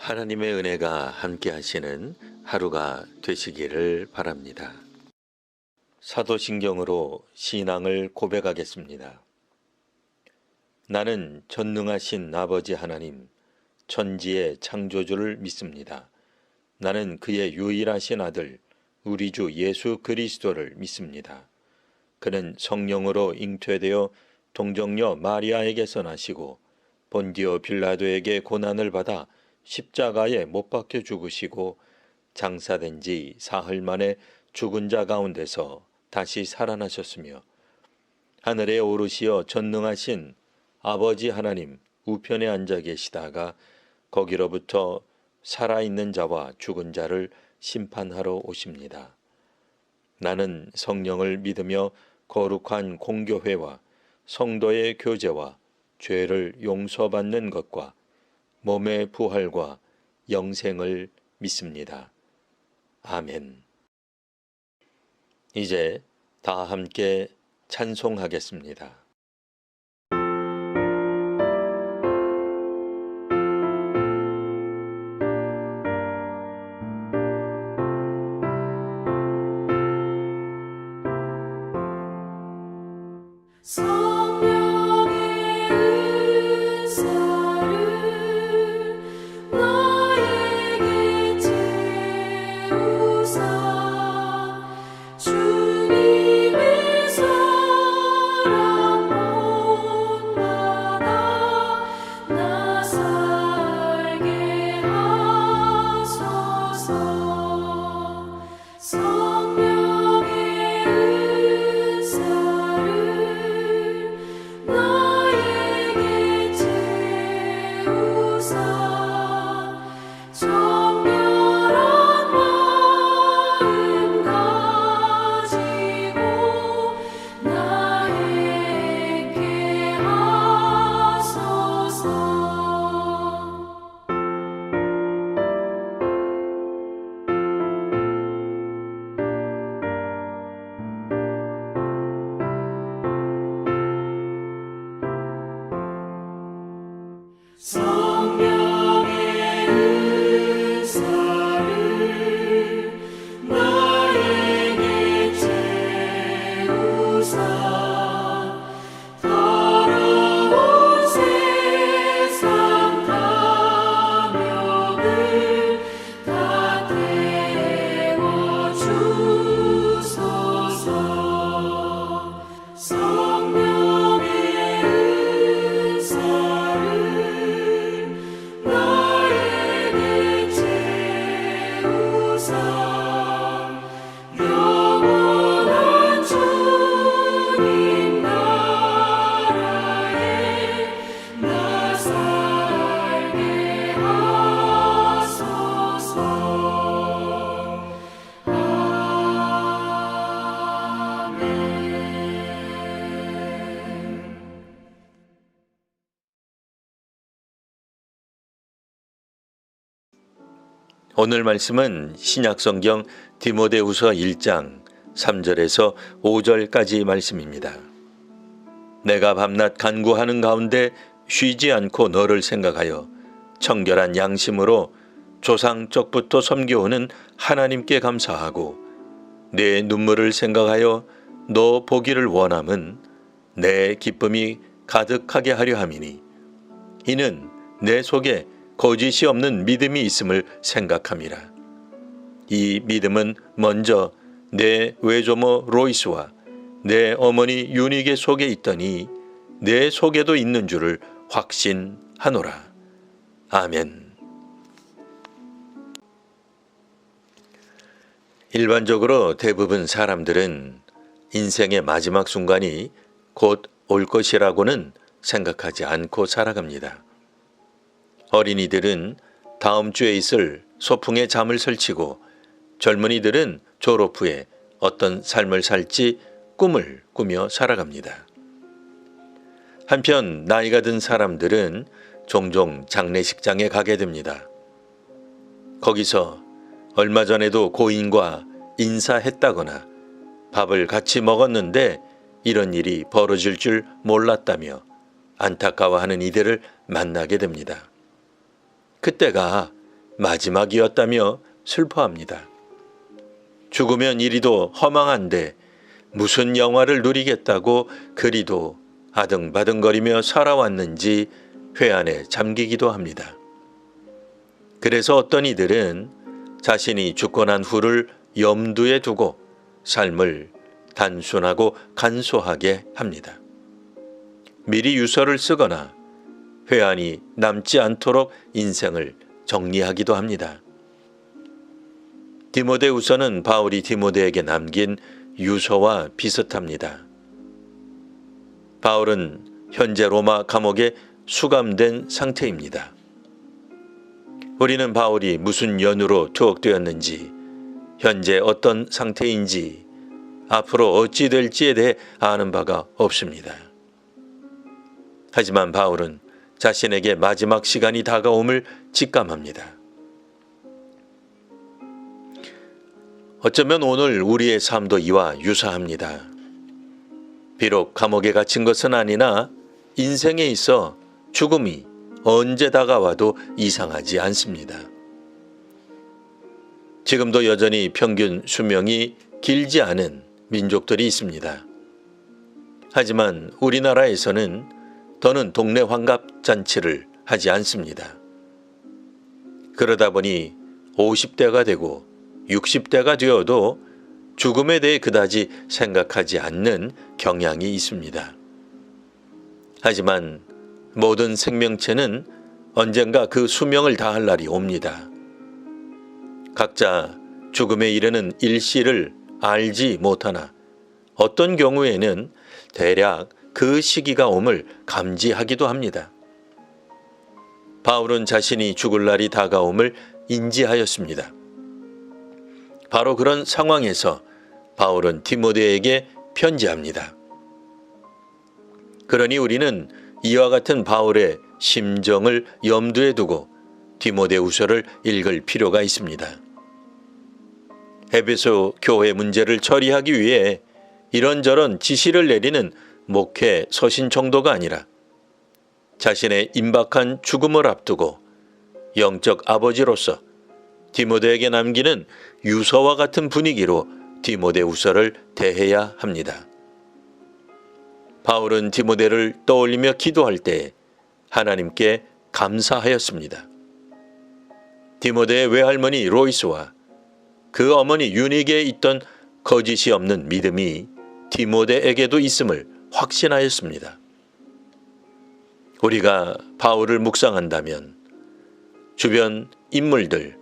하나님의 은혜가 함께 하시는 하루가 되시기를 바랍니다. 사도신경으로 신앙을 고백하겠습니다. 나는 전능하신 아버지 하나님, 천지의 창조주를 믿습니다. 나는 그의 유일하신 아들, 우리 주 예수 그리스도를 믿습니다. 그는 성령으로 잉태되어 동정녀 마리아에게서 나시고 본디오 빌라도에게 고난을 받아 십자가에 못 박혀 죽으시고 장사된 지 사흘 만에 죽은 자 가운데서 다시 살아나셨으며 하늘에 오르시어 전능하신 아버지 하나님 우편에 앉아 계시다가 거기로부터 살아있는 자와 죽은 자를 심판하러 오십니다. 나는 성령을 믿으며 거룩한 공교회와 성도의 교제와 죄를 용서받는 것과 몸의 부활과 영생을 믿습니다. 아멘. 이제 다 함께 찬송하겠습니다. 오늘 말씀은 신약성경 디모데후서 1장 3절에서 5절까지 말씀입니다. 내가 밤낮 간구하는 가운데 쉬지 않고 너를 생각하여 청결한 양심으로 조상적부터 섬겨오는 하나님께 감사하고 내 눈물을 생각하여 너 보기를 원함은 내 기쁨이 가득하게 하려 함이니 이는 내 속에 거짓이 없는 믿음이 있음을 생각함이라. 이 믿음은 먼저 내 외조모 로이스와 내 어머니 유니게 속에 있더니 내 속에도 있는 줄을 확신하노라. 아멘. 일반적으로 대부분 사람들은 인생의 마지막 순간이 곧 올 것이라고는 생각하지 않고 살아갑니다. 어린이들은 다음 주에 있을 소풍에 잠을 설치고 젊은이들은 졸업 후에 어떤 삶을 살지 꿈을 꾸며 살아갑니다. 한편 나이가 든 사람들은 종종 장례식장에 가게 됩니다. 거기서 얼마 전에도 고인과 인사했다거나 밥을 같이 먹었는데 이런 일이 벌어질 줄 몰랐다며 안타까워하는 이들을 만나게 됩니다. 그때가 마지막이었다며 슬퍼합니다. 죽으면 이리도 허망한데 무슨 영화를 누리겠다고 그리도 아등바등거리며 살아왔는지 회한에 잠기기도 합니다. 그래서 어떤 이들은 자신이 죽고 난 후를 염두에 두고 삶을 단순하고 간소하게 합니다. 미리 유서를 쓰거나 회한이 남지 않도록 인생을 정리하기도 합니다. 디모데후서는 바울이 디모데에게 남긴 유서와 비슷합니다. 바울은 현재 로마 감옥에 수감된 상태입니다. 우리는 바울이 무슨 연유로 투옥되었는지, 현재 어떤 상태인지, 앞으로 어찌 될지에 대해 아는 바가 없습니다. 하지만 바울은 자신에게 마지막 시간이 다가옴을 직감합니다. 어쩌면 오늘 우리의 삶도 이와 유사합니다. 비록 감옥에 갇힌 것은 아니나 인생에 있어 죽음이 언제 다가와도 이상하지 않습니다. 지금도 여전히 평균 수명이 길지 않은 민족들이 있습니다. 하지만 우리나라에서는 더는 동네 환갑잔치를 하지 않습니다. 그러다 보니 50대가 되고 60대가 되어도 죽음에 대해 그다지 생각하지 않는 경향이 있습니다. 하지만 모든 생명체는 언젠가 그 수명을 다할 날이 옵니다. 각자 죽음에 이르는 일시를 알지 못하나 어떤 경우에는 대략 그 시기가 옴을 감지하기도 합니다. 바울은 자신이 죽을 날이 다가옴을 인지하였습니다. 바로 그런 상황에서 바울은 디모데에게 편지합니다. 그러니 우리는 이와 같은 바울의 심정을 염두에 두고 디모데후서를 읽을 필요가 있습니다. 에베소 교회 문제를 처리하기 위해 이런저런 지시를 내리는 목회 서신 정도가 아니라 자신의 임박한 죽음을 앞두고 영적 아버지로서 디모데에게 남기는 유서와 같은 분위기로 디모데후서를 대해야 합니다. 바울은 디모데를 떠올리며 기도할 때 하나님께 감사하였습니다. 디모데의 외할머니 로이스와 그 어머니 유닉에 있던 거짓이 없는 믿음이 디모데에게도 있음을 확신하였습니다. 우리가 바울을 묵상한다면 주변 인물들,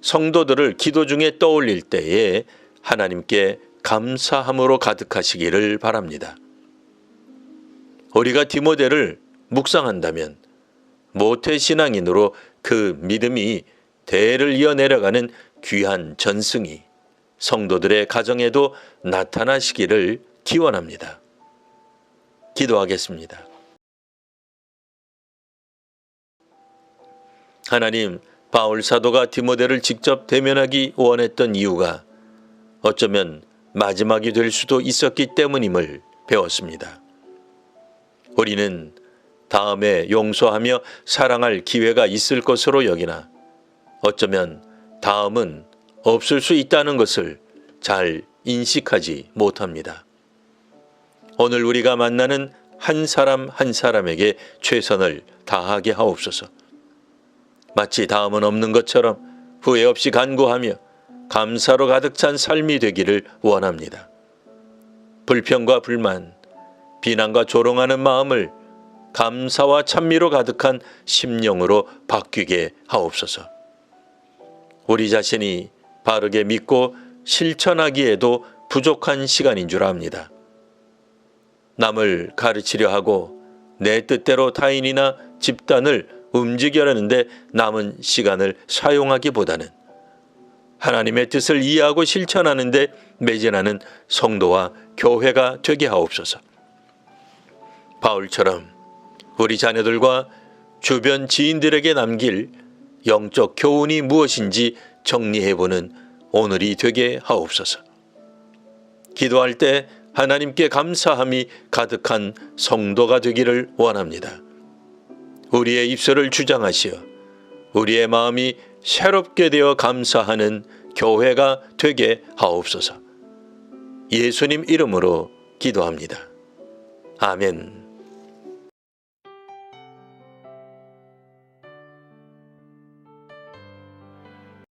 성도들을 기도 중에 떠올릴 때에 하나님께 감사함으로 가득하시기를 바랍니다. 우리가 디모데를 묵상한다면 모태신앙인으로 그 믿음이 대를 이어 내려가는 귀한 전승이 성도들의 가정에도 나타나시기를 기원합니다. 기도하겠습니다. 하나님, 바울 사도가 디모데를 직접 대면하기 원했던 이유가 어쩌면 마지막이 될 수도 있었기 때문임을 배웠습니다. 우리는 다음에 용서하며 사랑할 기회가 있을 것으로 여기나 어쩌면 다음은 없을 수 있다는 것을 잘 인식하지 못합니다. 오늘 우리가 만나는 한 사람 한 사람에게 최선을 다하게 하옵소서. 마치 다음은 없는 것처럼 후회 없이 간구하며 감사로 가득 찬 삶이 되기를 원합니다. 불평과 불만, 비난과 조롱하는 마음을 감사와 찬미로 가득한 심령으로 바뀌게 하옵소서. 우리 자신이 바르게 믿고 실천하기에도 부족한 시간인 줄 압니다. 남을 가르치려 하고 내 뜻대로 타인이나 집단을 움직여내는데 남은 시간을 사용하기보다는 하나님의 뜻을 이해하고 실천하는 데 매진하는 성도와 교회가 되게 하옵소서. 바울처럼 우리 자녀들과 주변 지인들에게 남길 영적 교훈이 무엇인지 정리해보는 오늘이 되게 하옵소서. 기도할 때 하나님께 감사함이 가득한 성도가 되기를 원합니다. 우리의 입술을 주장하시어 우리의 마음이 새롭게 되어 감사하는 교회가 되게 하옵소서. 예수님 이름으로 기도합니다. 아멘.